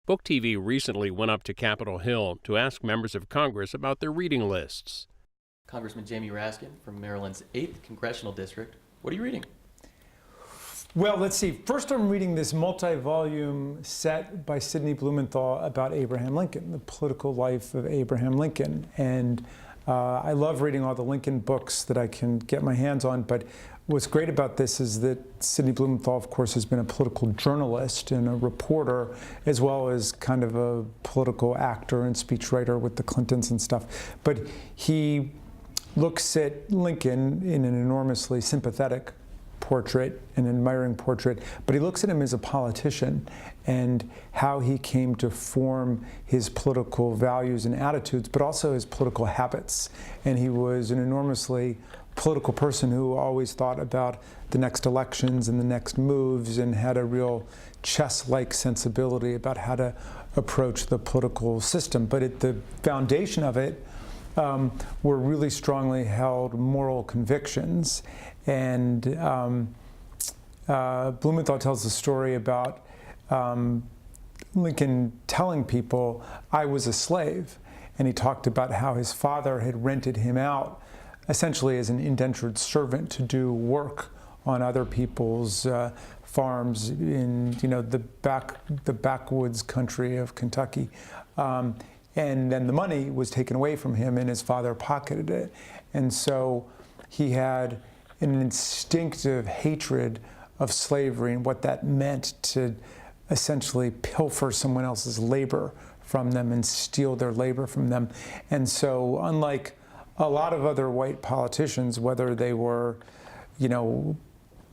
Book TV recently went up to Capitol Hill to ask members of Congress about their reading lists. Congressman Jamie Raskin from Maryland's 8th Congressional District. What are you reading? Well, let's see. First, I'm reading this multi-volume set by Sidney Blumenthal about Abraham Lincoln, the political life of Abraham Lincoln. And I love reading all the Lincoln books that I can get my hands on, but what's great about this is that Sidney Blumenthal, of course, has been a political journalist and a reporter, as well as kind of a political actor and speechwriter with the Clintons and stuff. But he looks at Lincoln in an enormously sympathetic portrait, an admiring portrait, but he looks at him as a politician and how he came to form his political values and attitudes, but also his political habits. And he was an enormously political person who always thought about the next elections and the next moves and had a real chess-like sensibility about how to approach the political system. But at the foundation of it were really strongly held moral convictions. And Blumenthal tells the story about Lincoln telling people, "I was a slave." And he talked about how his father had rented him out essentially as an indentured servant to do work on other people's farms in the backwoods country of Kentucky. And then the money was taken away from him and his father pocketed it. And so he had an instinctive hatred of slavery and what that meant to essentially pilfer someone else's labor from them and steal their labor from them. And so unlike a lot of other white politicians, whether they were,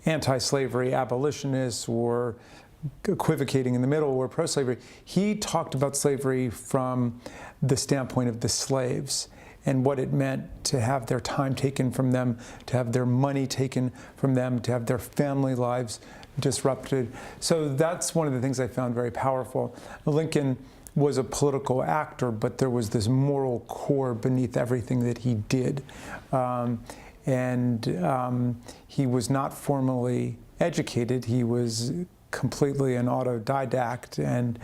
anti-slavery abolitionists or equivocating in the middle or pro-slavery, he talked about slavery from the standpoint of the slaves and what it meant to have their time taken from them, to have their money taken from them, to have their family lives disrupted. So that's one of the things I found very powerful. Lincoln was a political actor, but there was this moral core beneath everything that he did. He was not formally educated. He was completely an autodidact, and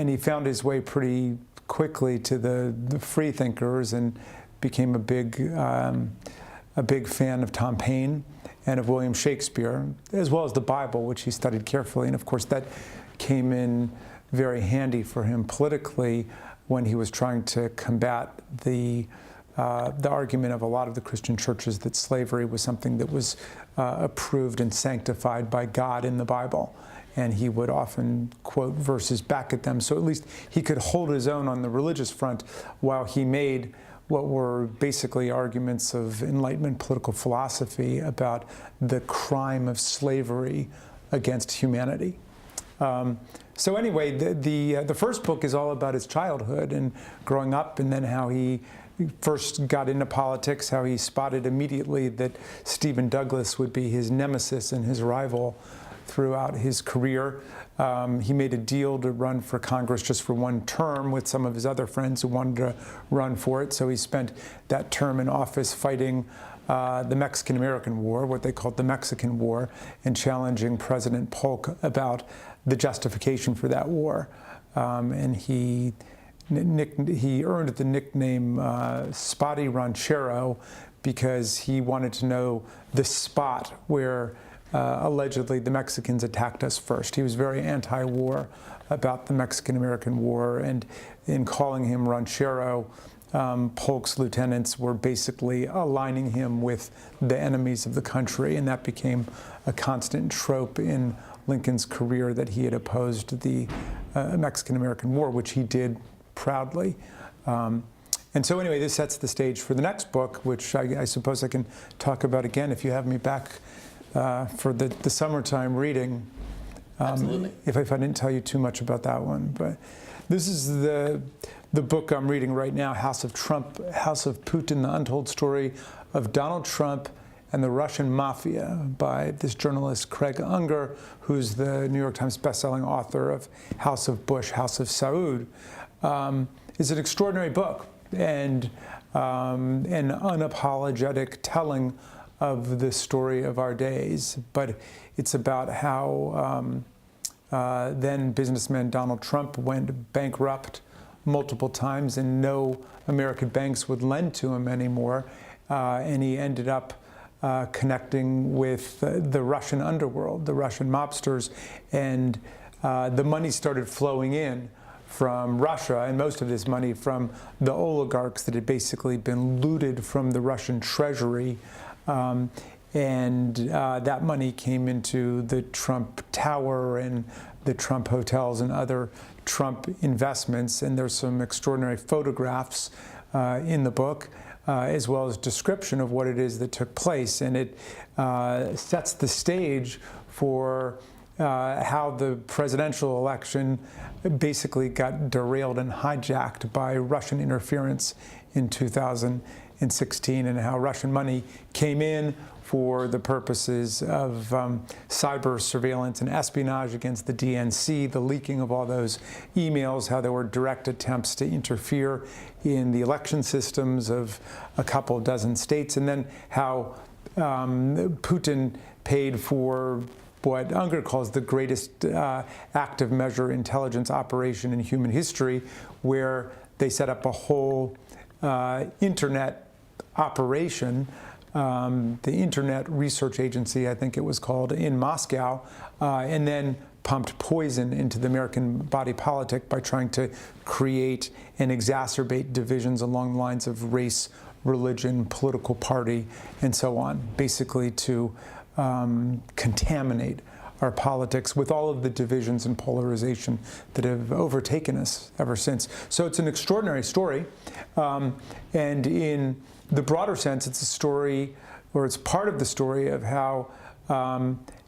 he found his way pretty quickly to the free thinkers and became a big fan of Tom Paine and of William Shakespeare, as well as the Bible, which he studied carefully. And of course, that came in very handy for him politically when he was trying to combat the argument of a lot of the Christian churches that slavery was something that was approved and sanctified by God in the Bible. And he would often quote verses back at them. So at least he could hold his own on the religious front while he made what were basically arguments of Enlightenment political philosophy about the crime of slavery against humanity. So anyway, the first book is all about his childhood and growing up, and then how he first got into politics, how he spotted immediately that Stephen Douglas would be his nemesis and his rival throughout his career. He made a deal to run for Congress just for one term with some of his other friends who wanted to run for it. So he spent that term in office fighting the Mexican-American War, what they called the Mexican War, and challenging President Polk about the justification for that war. And he earned the nickname Spotty Ranchero because he wanted to know the spot where allegedly the Mexicans attacked us first. He was very anti-war about the Mexican-American War, and in calling him Ranchero, Polk's lieutenants were basically aligning him with the enemies of the country, and that became a constant trope in Lincoln's career, that he had opposed the Mexican-American War, which he did proudly. And so anyway, this sets the stage for the next book, which I suppose I can talk about again if you have me back for the summertime reading. Absolutely. If I didn't tell you too much about that one. But this is the book I'm reading right now, House of Trump, House of Putin, The Untold Story of Donald Trump and the Russian Mafia, by this journalist Craig Unger, who's the New York Times bestselling author of House of Bush, House of Saud. Is an extraordinary book and an unapologetic telling of the story of our days. But it's about how Then businessman Donald Trump went bankrupt multiple times, and no American banks would lend to him anymore. And he ended up connecting with the Russian underworld, the Russian mobsters, and the money started flowing in from Russia, and most of this money from the oligarchs that had basically been looted from the Russian treasury. And that money came into the Trump Tower and the Trump hotels and other Trump investments. And there's some extraordinary photographs in the book, as well as description of what it is that took place. And it sets the stage for how the presidential election basically got derailed and hijacked by Russian interference in 2016, and how Russian money came in for the purposes of cyber surveillance and espionage against the DNC, the leaking of all those emails, how there were direct attempts to interfere in the election systems of a couple dozen states, and then how Putin paid for what Unger calls the greatest active measure intelligence operation in human history, where they set up a whole internet operation, the Internet Research Agency, I think it was called, in Moscow, and then pumped poison into the American body politic by trying to create and exacerbate divisions along the lines of race, religion, political party, and so on, basically to contaminate our politics with all of the divisions and polarization that have overtaken us ever since. So it's an extraordinary story. And in the broader sense, it's a story, or it's part of the story of how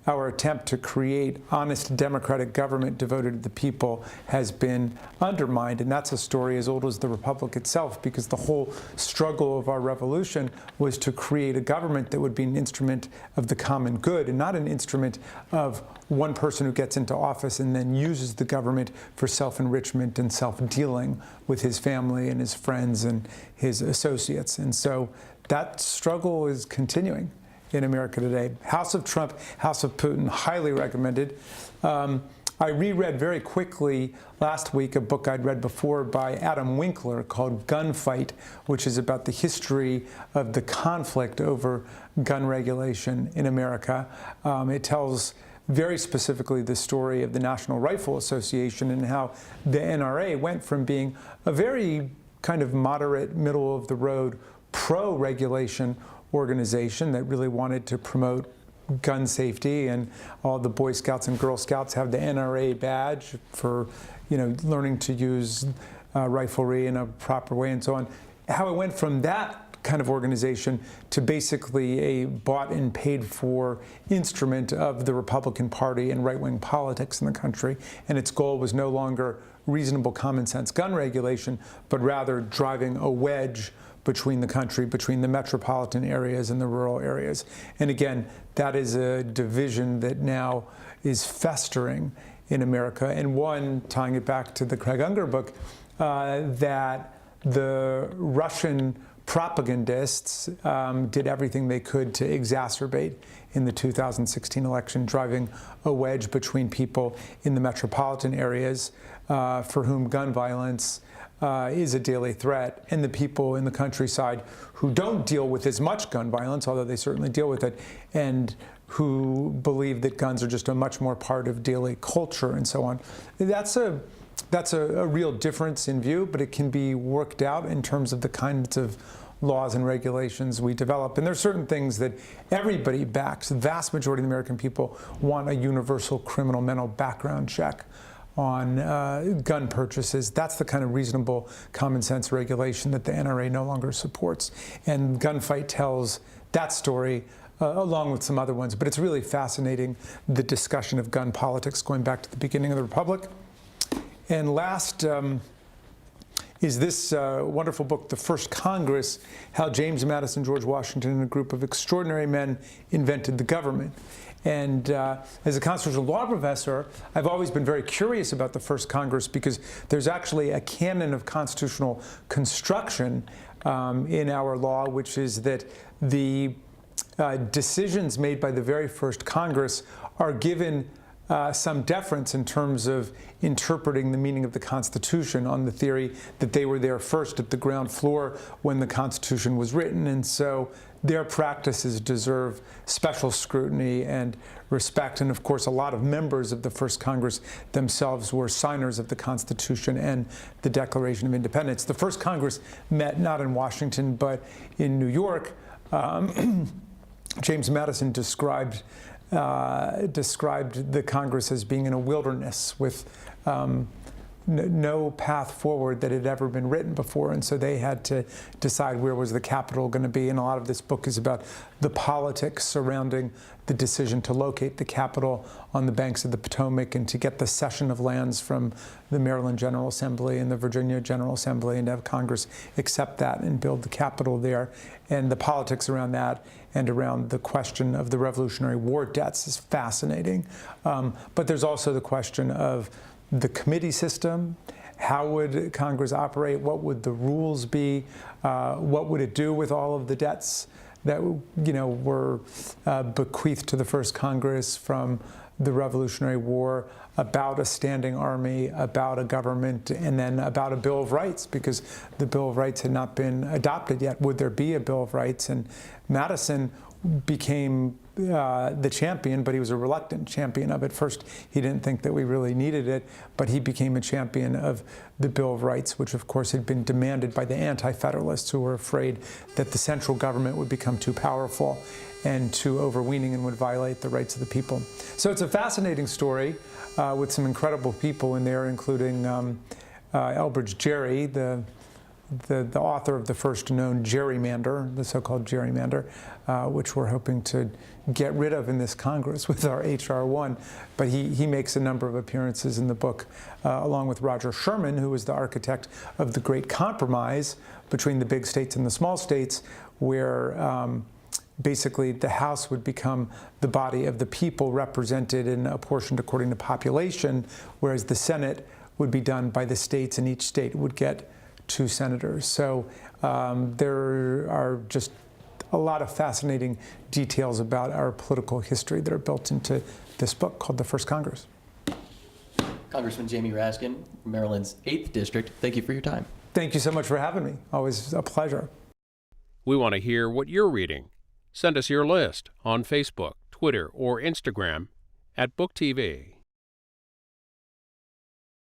our attempt to create honest democratic government devoted to the people has been undermined. And that's a story as old as the Republic itself, because the whole struggle of our revolution was to create a government that would be an instrument of the common good and not an instrument of one person who gets into office and then uses the government for self-enrichment and self-dealing with his family and his friends and his associates. And so that struggle is continuing in America today. House of Trump, House of Putin, highly recommended. I reread very quickly last week a book I'd read before by Adam Winkler called Gunfight, which is about the history of the conflict over gun regulation in America. It tells very specifically the story of the National Rifle Association and how the NRA went from being a very kind of moderate, middle-of-the-road, pro-regulation organization that really wanted to promote gun safety, and all the Boy Scouts and Girl Scouts have the NRA badge for, learning to use riflery in a proper way and so on. How it went from that kind of organization to basically a bought and paid for instrument of the Republican Party and right-wing politics in the country. And its goal was no longer reasonable common sense gun regulation, but rather driving a wedge between the country, between the metropolitan areas and the rural areas. And again, that is a division that now is festering in America. And one, tying it back to the Craig Unger book, that the Russian propagandists did everything they could to exacerbate in the 2016 election, driving a wedge between people in the metropolitan areas for whom gun violence is a daily threat, and the people in the countryside who don't deal with as much gun violence, although they certainly deal with it, and who believe that guns are just a much more part of daily culture and so on. That's a real difference in view, but it can be worked out in terms of the kinds of laws and regulations we develop. And there are certain things that everybody backs. The vast majority of the American people want a universal criminal mental background check on gun purchases. That's the kind of reasonable common sense regulation that the NRA no longer supports. And Gunfight tells that story along with some other ones. But it's really fascinating, the discussion of gun politics going back to the beginning of the Republic. And last is this wonderful book, The First Congress, How James Madison, George Washington, and a Group of Extraordinary Men Invented the Government. And as a constitutional law professor, I've always been very curious about the First Congress, because there's actually a canon of constitutional construction in our law, which is that the decisions made by the very first Congress are given some deference in terms of interpreting the meaning of the Constitution on the theory that they were there first at the ground floor when the Constitution was written. And so their practices deserve special scrutiny and respect. And of course, a lot of members of the First Congress themselves were signers of the Constitution and the Declaration of Independence. The First Congress met not in Washington, but in New York. James Madison described the Congress as being in a wilderness with no path forward that had ever been written before, and so they had to decide where was the capital going to be. And a lot of this book is about the politics surrounding the decision to locate the capital on the banks of the Potomac and to get the cession of lands from the Maryland General Assembly and the Virginia General Assembly and to have Congress accept that and build the capital there. And the politics around that and around the question of the Revolutionary War debts is fascinating. But there's also the question of the committee system. How would Congress operate? What would the rules be? What would it do with all of the debts that were bequeathed to the First Congress from the Revolutionary War, about a standing army, about a government, and then about a Bill of Rights, because the Bill of Rights had not been adopted yet. Would there be a Bill of Rights? And Madison became the champion, but he was a reluctant champion of it. First, he didn't think that we really needed it, but he became a champion of the Bill of Rights, which of course had been demanded by the Anti-Federalists, who were afraid that the central government would become too powerful and too overweening and would violate the rights of the people. So it's a fascinating story with some incredible people in there, including Elbridge Gerry, the author of the first known gerrymander, the so-called gerrymander, which we're hoping to get rid of in this Congress with our H.R. 1. But he makes a number of appearances in the book, along with Roger Sherman, who was the architect of the Great Compromise between the big states and the small states, where basically the House would become the body of the people represented and apportioned according to population, whereas the Senate would be done by the states, and each state would get 2 senators. So there are just a lot of fascinating details about our political history that are built into this book called The First Congress. Congressman Jamie Raskin, Maryland's 8th District, thank you for your time. Thank you so much for having me. Always a pleasure. We want to hear what you're reading. Send us your list on Facebook, Twitter, or Instagram @BookTV.